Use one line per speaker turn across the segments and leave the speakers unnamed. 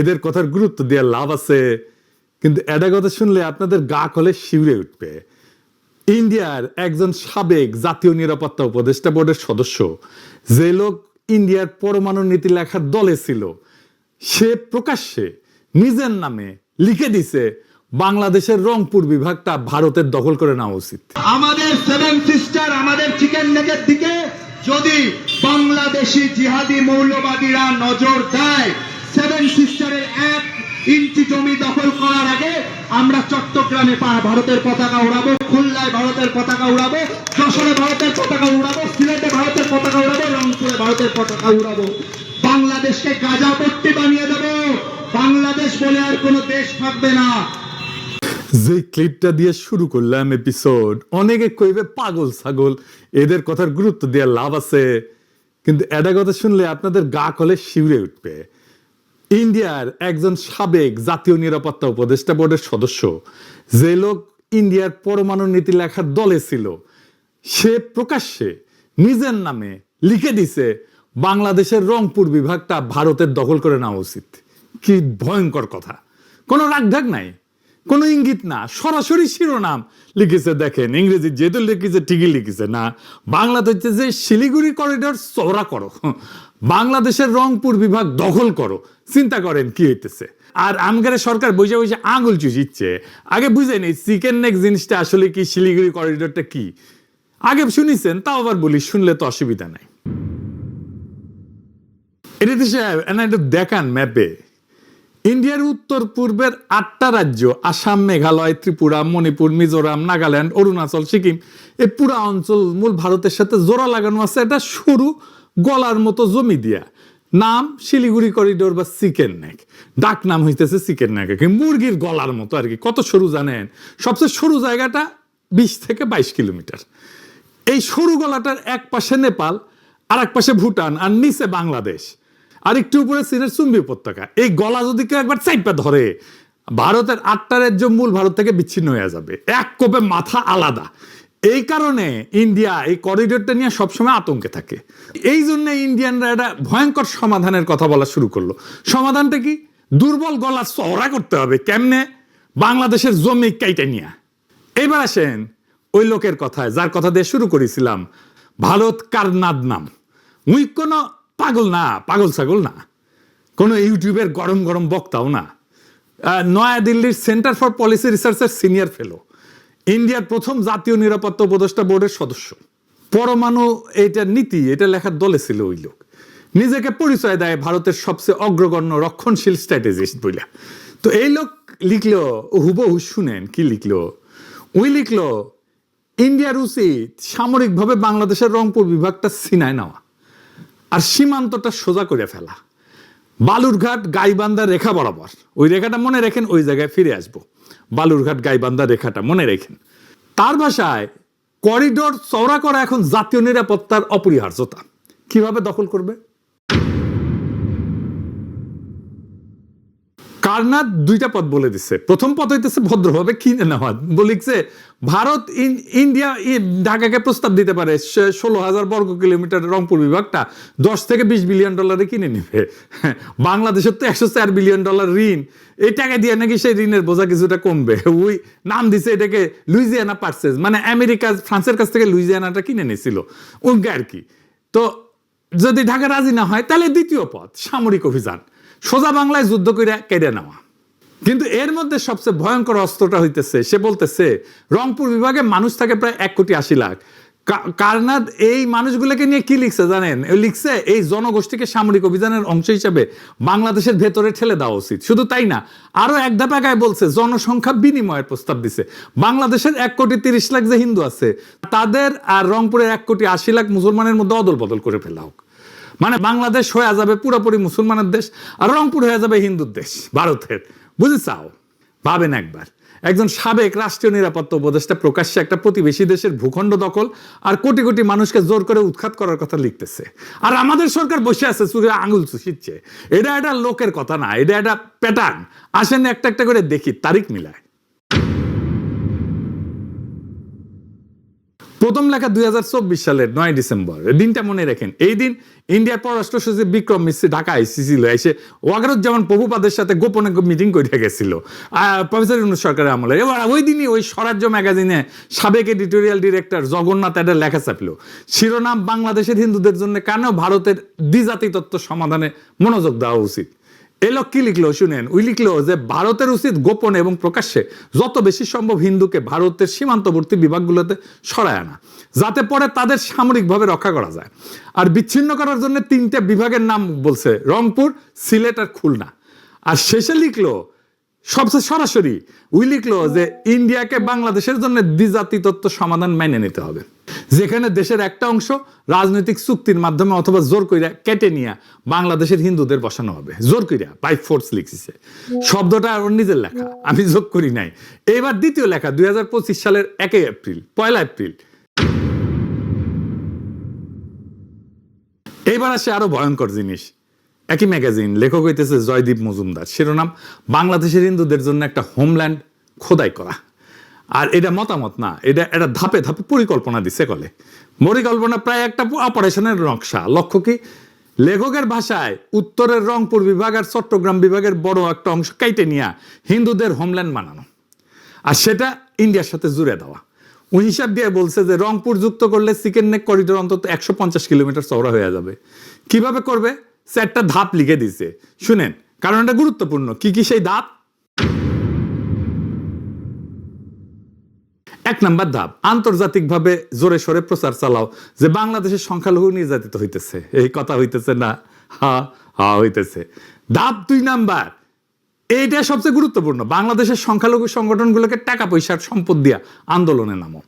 এদের কথার গুরুত্ব দিয়ে লাভ আছে, কিন্তু এটা কথা শুনলে আপনাদের গা কলে শিউরে উঠবে। ইন্ডিয়ার একজন সাবেক জাতীয় নিরাপত্তা উপদেষ্টা বোর্ডের সদস্য, যে লোক ইন্ডিয়ার পরমাণু নীতি লেখার দলে ছিল, সে প্রকাশ্যে নিজের নামে লিখে দিছে বাংলাদেশের রংপুর বিভাগটা ভারতের দখল করে নেওয়া উচিত।
আমাদের সেভেন সিস্টার, আমাদের চিকেন নেকের দিকে যদি বাংলাদেশি জিহাদি মৌলবাদীরা নজর দেয়, সেভেন সিস্টারের 1 ইঞ্চি জমি দখল করার আগে আমরা চট্টগ্রামে ভারতের পতাকা উড়াবো, খুলনায় ভারতের পতাকা উড়াবো, যশোরে ভারতের পতাকা উড়াবো, সিলেটে ভারতের পতাকা উড়াবো, রংপুরে ভারতের পতাকা উড়াবো। বাংলাদেশকে গাজাপট্টি বানিয়ে দেবো। বাংলাদেশ বলে আর কোনো দেশ থাকবে না।
যে ক্লিপটা দিয়ে শুরু করলাম এপিসোড, অনেকে কইবে পাগল ছাগল, এদের কথার গুরুত্ব দিয়ে লাভ আছে, কিন্তু এটা কথা শুনলে আপনাদের গা কলে শিউরে উঠবে। ইন্ডিয়ার একজন সাবেক জাতীয় নিরাপত্তা উপদেষ্টা বোর্ডের সদস্য, যে লোক ইন্ডিয়ার পরমাণু নীতি লেখার দলে ছিল, সে প্রকাশ্যে নিজের নামে লিখে দিছে বাংলাদেশের রংপুর বিভাগটা ভারতের দখল করে নেওয়া উচিত। কি ভয়ঙ্কর কথা! কোনো রাগঢাক নাই, কোনো ইঙ্গিত না, সরাসরি শিরোনাম লিখেছে। দেখেন, ইংরেজি যেহেতু লিখেছে ঠিকই লিখেছে না, বাংলাতে হচ্ছে যে শিলিগুড়ি করিডোর চওড়া করো, বাংলাদেশের রংপুর বিভাগ দখল করো। চিন্তা করেন কি হইতেছে। আর আমগারে সরকার বসে বসে আঙুল চুষিচ্ছে। আগে বুঝে নেই চিকেন নেক জিনিসটা আসলে কি, শিলিগুড়ি করিডোরটা কি। আগে শুনিছেন, তাও আবার বলি, শুনলে তো অসুবিধা নাই। এটা একটু দেখান ম্যাপে। ইন্ডিয়ার উত্তর পূর্বের 8টা রাজ্য, আসাম, মেঘালয়, ত্রিপুরা, মণিপুর, মিজোরাম, নাগাল্যান্ড, অরুণাচল, সিকিম, এই পুরা অঞ্চল মূল ভারতের সাথে জোড়া লাগানো আছে একটা সরু গলার মতো জমি দিয়া। নাম শিলিগুড়ি করিডোর বা চিকেন নেক। ডাক নাম হইতেছে চিকেন নেক, মুরগির গলার মতো আর কি। কত সরু জানেন? সবচেয়ে সরু জায়গাটা 20 থেকে 22 কিলোমিটার। এই সরু গলাটার এক পাশে নেপাল, আর এক পাশে ভুটান, আর নিচে বাংলাদেশ, আর একটু উপরে চীনের চুম্বি উপত্যকা। এই গলা যদি কেউ একবার চাইপা ধরে, ভারতের 8টা রাজ্য মূল ভারত থেকে বিচ্ছিন্ন হয়ে যাবে। এক কোপে মাথা আলাদা। এই কারণে ইন্ডিয়া এই করিডোরটা নিয়ে সবসময় আতঙ্কে থাকে। এই জন্য ইন্ডিয়ানরা একটা ভয়ঙ্কর সমাধানের কথা বলা শুরু করলো। সমাধানটা কি? দুর্বল গলা চওড়া করতে হবে। কেমনে? বাংলাদেশের জমি কাইটা নিয়ে। এবার আসেন ওই লোকের কথায়, যার কথা দিয়ে শুরু করেছিলাম, ভারত কারনাদ নাম। উই কোনো পাগল না, পাগল ছাগল না, কোনো ইউটিউবের গরম গরম বক্তাও না। নয়াদিল্লির সেন্টার ফর পলিসি রিসার্চের সিনিয়র ফেলো, ইন্ডিয়ার প্রথম জাতীয় নিরাপত্তা উপদেষ্টা বোর্ডের সদস্য, পরমাণু এটা নীতি এটা লেখার দলে ছিল ওই লোক। নিজেকে পরিচয় দেয় ভারতের সবচেয়ে অগ্রগণ্য রক্ষণশীল স্ট্র্যাটেজিস্ট বইলা। তো এই লোক লিখলো, হুবহু শুনেন কি লিখলো। ওই লিখলো, ইন্ডিয়ার উচিত সামরিকভাবে বাংলাদেশের রংপুর বিভাগটা ছিনায় নেওয়া আর সীমান্তটা সোজা করে ফেলা। বালুরঘাট গাইবান্ধা রেখা বরাবর, ওই রেখাটা মনে রেখেন, ওই জায়গায় ফিরে আসবো। বালুরঘাট গাইবান্ধা রেখাটা মনে রেখেন। তার ভাষায়, করিডোর চওড়া করা এখন জাতীয় নিরাপত্তার অপরিহার্যতা। কিভাবে দখল করবে? কারনাদ 2টা পথ বলে দিচ্ছে। প্রথম পথ হইতেছে ভদ্রভাবে কিনে নেওয়া। বলিছে ভারত ইন্ডিয়া ঢাকাকে প্রস্তাব দিতে পারে 16,000 বর্গ কিলোমিটার রংপুর বিভাগটা 10 থেকে 20 বিলিয়ন ডলারে কিনে নেবে। বাংলাদেশের তো 104 বিলিয়ন ডলার ঋণ, এই টাকা দিয়ে নাকি সেই ঋণের বোঝা কিছুটা কমবে। ওই নাম দিছে এটাকে লুইজিয়ানা পারচেজ, মানে আমেরিকা ফ্রান্সের কাছ থেকে লুইজিয়ানাটা কিনে নিয়েছিল ওকে আর কি। তো যদি ঢাকা রাজি না হয়, তাহলে দ্বিতীয় পথ সামরিক অভিযান, সোজা বাংলায় যুদ্ধ করে কেড়ে নেওয়া। কিন্তু এর মধ্যে সবচেয়ে ভয়ঙ্কর অস্ত্রটা হইতেছে, সে বলতেছে রংপুর বিভাগে মানুষ থাকে প্রায় 1,80,00,000। কারনাদ এই মানুষগুলোকে নিয়ে কি লিখছে জানেন? লিখছে এই জনগোষ্ঠীকে সামরিক অভিযানের অংশ হিসেবে বাংলাদেশের ভেতরে ঠেলে দেওয়া উচিত। শুধু তাই না, আরো এক ধাপ আগায় বলছে জনসংখ্যা বিনিময়ের প্রস্তাব দিছে। বাংলাদেশের 1,30,00,000 যে হিন্দু আছে তাদের আর রংপুরের 1,80,00,000 মুসলমানের মধ্যে অদল বদল করে ফেলা হোক। মানে বাংলাদেশ হয়ে যাবে পুরোপুরি মুসলমানের দেশ, আর রংপুর হয়ে যাবে হিন্দুর দেশ ভারতের। বুঝে চাও? ভাবেন একবার, একজন সাবেক রাষ্ট্রীয় নিরাপত্তা উপদেষ্টা প্রকাশ্যে একটা প্রতিবেশী দেশের ভূখণ্ড দখল আর কোটি কোটি মানুষকে জোর করে উৎখাত করার কথা লিখতেছে। আর আমাদের সরকার বসে আছে চুরে আঙুল চুষিচ্ছে। এটা একটা লোকের কথা না, এটা একটা প্যাটার্ন। আসেন একটা একটা করে দেখি, তারিখ মিলায়। প্রথম লেখা 2024 সালের 9 ডিসেম্বর। দিনটা মনে রাখেন, এই দিন ইন্ডিয়ার পররাষ্ট্র সচিব বিক্রম মিশ্রি ঢাকা এসেছিল, এসে ওয়াকারুজ্জামান প্রভুপাদের সাথে গোপনে মিটিং করে গেছিল প্রফেসর ইউনূস সরকারের আমলে। এবার ওই দিনই ওই স্বরাজ্য ম্যাগাজিনে সাবেক এডিটোরিয়াল ডিরেক্টর জগন্নাথ একটা লেখা ছাপল, শিরোনাম বাংলাদেশের হিন্দুদের জন্য কেন ভারতের দ্বিজাতি তত্ত্ব সমাধানে মনোযোগ দেওয়া উচিত। এই লোক কি লিখলো শুনেন, ওই লিখলো যে ভারতের উচিত গোপনে এবং প্রকাশ্যে যত বেশি সম্ভব হিন্দুকে ভারতের সীমান্তবর্তী বিভাগগুলোতে সরায় আনা, যাতে পরে তাদের সামরিকভাবে রক্ষা করা যায়। আর বিচ্ছিন্ন করার জন্য 3টে বিভাগের নাম বলছে, রংপুর, সিলেট আর খুলনা। আর শেষে লিখলো সবচেয়ে সরাসরি ওই লিখলো যে ইন্ডিয়াকে বাংলাদেশের জন্য দ্বিজাতি তত্ত্ব সমাধান মেনে নিতে হবে, যেখানে দেশের একটা অংশ রাজনৈতিক চুক্তির মাধ্যমে অথবা জোর কইরা কেটে নিয়ে বাংলাদেশের হিন্দুদের বসানো হবে। জোর কইরা বাই ফোর্স লিখছে, শব্দটা ওর নিজের লেখা, আমি যোগ করি নাই। এবার দ্বিতীয় লেখা 2025 সালের 1 এপ্রিল। এইবার আসে আরো ভয়ঙ্কর জিনিস। একই ম্যাগাজিন, লেখক হইতেছে জয়দীপ মজুমদার, শিরোনাম বাংলাদেশের হিন্দুদের জন্য একটা হোমল্যান্ড খোদাই করা। আর এটা মতামত না, এটা একটা ধাপে ধাপে পরিকল্পনা দিছে কলে। পরিকল্পনা প্রায় একটা অপারেশনের নকশা। লক্ষ্য কি, লেখকের ভাষায় উত্তরের রংপুর বিভাগ আর চট্টগ্রাম বিভাগের বড় একটা অংশ কাইটে নিয়ে হিন্দুদের হোমল্যান্ড বানানো, আর সেটা ইন্ডিয়ার সাথে জুড়ে দেওয়া। ওই হিসাব দিয়ে বলছে যে রংপুর যুক্ত করলে চিকেন নেক করিডোর অন্তত 150 কিলোমিটার চওড়া হয়ে যাবে। কিভাবে করবে, 4টা ধাপ লিখে দিছে, শুনেন, কারণ এটা গুরুত্বপূর্ণ। কি কি সেই ধাপ? 1 নাম্বার ধাপ, আন্তর্জাতিকভাবে জোরে সোরে প্রচার চালাও যে বাংলাদেশের সংখ্যালঘু নির্যাতিত হইতেছে। এই কথা হইতেছে না? হা হইতেছে। ধাপ 2 নাম্বার, এইটা সবচেয়ে গুরুত্বপূর্ণ, বাংলাদেশের সংখ্যালঘু সংগঠনগুলোকে টাকা পয়সার সম্পদ দিয়া আন্দোলনে নামো,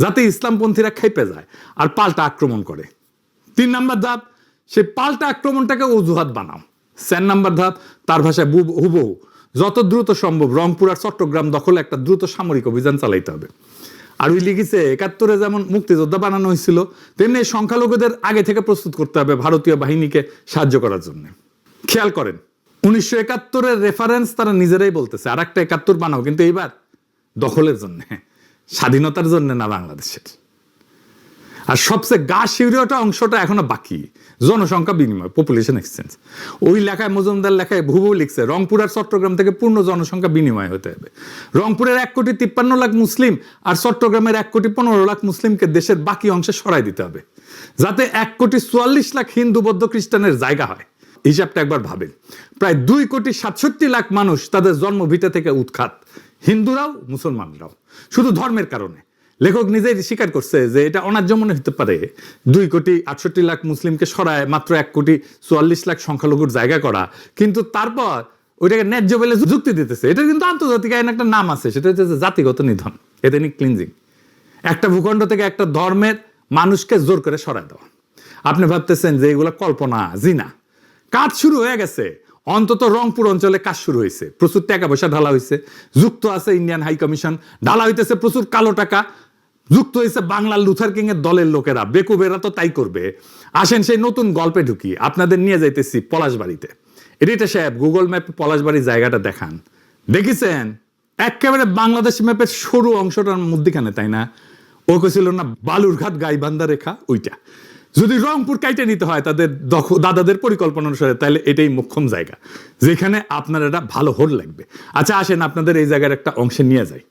যাতে ইসলামপন্থীরা খেপে যায় আর পাল্টা আক্রমণ করে। 3 নাম্বার ধাপ, সেই পাল্টা আক্রমণটাকে অজুহাত বানাও। 4 নাম্বার ধাপ, তার ভাষায় হুবহু যত দ্রুত সম্ভব রংপুর আর চট্টগ্রাম দখলে একটা দ্রুত সামরিক অভিযান চালাইতে হবে। আর ওই লিখেছে 71-এ যেমন মুক্তিযোদ্ধা বানানো হয়েছিল, তেমনি সংখ্যালঘুদের আগে থেকে প্রস্তুত করতে হবে ভারতীয় বাহিনীকে সাহায্য করার জন্য। খেয়াল করেন, 1971-এর রেফারেন্স তারা নিজেরাই বলতেছে, আর একটা 71 বানাও, কিন্তু এইবার দখলের জন্য, স্বাধীনতার জন্য না বাংলাদেশের। আর সবচেয়ে গা শিউরিয়াটা অংশটা এখনো বাকি, জনসংখ্যা বিনিময়, পপুলেশন এক্সচেঞ্জ। ওই লেখায় মজুমদার লেখায় হুবহু লিখছে রংপুর আর চট্টগ্রাম থেকে পূর্ণ জনসংখ্যা বিনিময় হতে হবে। রংপুরের 1,53,00,000 মুসলিম আর চট্টগ্রামের 1,15,00,000 মুসলিমকে দেশের বাকি অংশে সরাই দিতে হবে, যাতে 1,44,00,000 হিন্দু বৌদ্ধ খ্রিস্টানের জায়গা হয়। হিসাবটা একবার ভাবেন, প্রায় 2,67,00,000 মানুষ তাদের জন্মভিটা থেকে উৎখাত, হিন্দুরাও মুসলমানরাও, শুধু ধর্মের কারণে। লেখক নিজেই স্বীকার করছে যে এটা অন্যায্য মনে হতে পারে 2,68,00,000 মুসলিমকে সরায় মাত্র 1,44,00,000 সংখ্যালঘুর জায়গা করা, কিন্তু তারপর ওইটাকে ন্যায্য বলে যুক্তি দিতেছে। এটা কিন্তু আন্তর্জাতিক আইন একটা নাম আছে, সেটা হচ্ছে জাতিগত নিধন, এথনিক ক্লিনজিং। একটা ভূখণ্ড থেকে একটা ধর্মের মানুষকে জোর করে সরায় দেওয়া। আপনি ভাবতেছেন যে এগুলো কল্পনা, জি না, কাজ শুরু হয়ে গেছে। অন্তত রংপুর অঞ্চলে কাজ শুরু হয়েছে, প্রচুর টাকা পয়সা ঢালা হয়েছে, যুক্ত আছে ইন্ডিয়ান হাই কমিশন, ঢালা হইতেছে প্রচুর কালো টাকা, যুক্ত হয়েছে বাংলার লুথার কিং এর দলের লোকেরা, বেকুবেরা তো তাই করবে। আসেন সেই নতুন গল্পে ঢুকি, আপনাদের নিয়ে যাইতেছি পলাশবাড়িতে। এডিটর সাহেব গুগল ম্যাপে পলাশবাড়ির জায়গাটা দেখান, দেখেছেন একেবারে বাংলাদেশ ম্যাপের সরু অংশটার মধ্যখানে, তাই না? ও ছিল না বালুরঘাট গাইবান্ধা রেখা, ওইটা যদি রংপুর কাইটে নিতে হয় তাদের দাদাদের পরিকল্পনা অনুসারে, তাহলে এটাই মোক্ষম জায়গা যেখানে আপনার এটা ভালো হোল লাগবে। আচ্ছা আসেন আপনাদের এই জায়গার একটা অংশে নিয়ে যাই।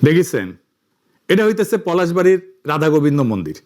দেখেছেন, এটা হইতেছে পলাশবাড়ির রাধা গোবিন্দ মন্দির।